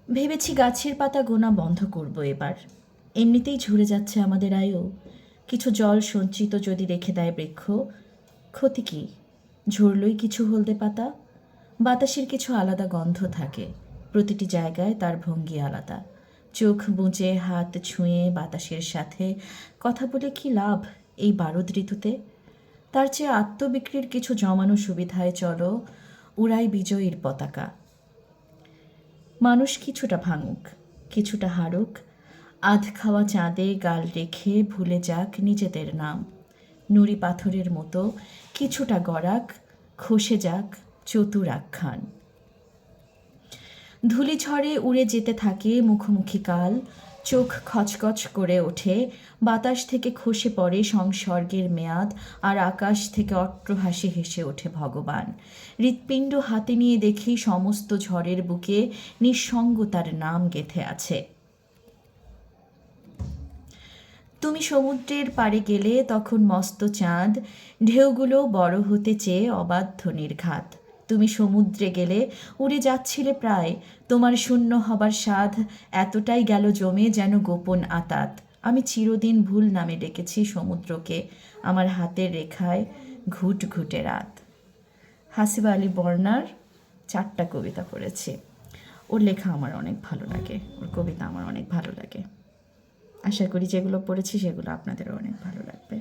ভেবেছি গাছের পাতা গোনা বন্ধ করব এবার। এমনিতেই ঝরে যাচ্ছে আমাদের আয়ু। কিছু জল সঞ্চিত যদি রেখে দেয় বৃক্ষ, ক্ষতি কি? ঝরলই কিছু হলদে পাতা। বাতাসের কিছু আলাদা গন্ধ থাকে, প্রতিটি জায়গায় তার ভঙ্গি আলাদা। চোখ বুজে হাত ছুঁয়ে বাতাসের সাথে কথা বলে কি লাভ এই বারুদ ঋতুতে? তার চেয়ে আত্মবিক্রির কিছু জমানো সুবিধায় চলো, উড়াই বিজয়ীর পতাকা। মানুষ কিছুটা ভাঙুক, কিছুটা হারুক, আধ খাওয়া চাঁদে গাল রেখে ভুলে যাক নিজেদের নাম। নুড়ি পাথরের মতো কিছুটা গড়াক, খসে যাক চতুর আখ্যান। ধূলি ঝড়ে উড়ে যেতে থাকে মুখোমুখি কাল, চোখ খচখচ করে ওঠে, বাতাস থেকে খসে পড়ে সংসর্গের মেয়াদ, আর আকাশ থেকে অট্টহাসি হেসে ওঠে ভগবান। হৃৎপিণ্ড হাতে নিয়ে দেখি সমস্ত ঝড়ের বুকে নিঃসঙ্গতার নাম গেঁথে আছে। তুমি সমুদ্রের পাড়ে গেলে তখন মস্ত চাঁদ, ঢেউগুলো বড় হতে চেয়ে অবাধ্য নির্ঘাত। তুমি সমুদ্রে গেলে উড়ে যাচ্ছিলে প্রায়, তোমার শূন্য হবার স্বাদ এতটাই গেল জমে যেন গোপন আতাত। আমি চিরদিন ভুল নামে ডেকেছি সমুদ্রকে, আমার হাতের রেখায় ঘুট ঘুটে রাত। হাসিবা আলী বর্ণার 4টা কবিতা পড়েছি। ওর লেখা আমার অনেক ভালো লাগে, ওর কবিতা আমার অনেক ভালো লাগে। আশা করি যেগুলো পড়েছি সেগুলো আপনাদেরও অনেক ভালো লাগবে।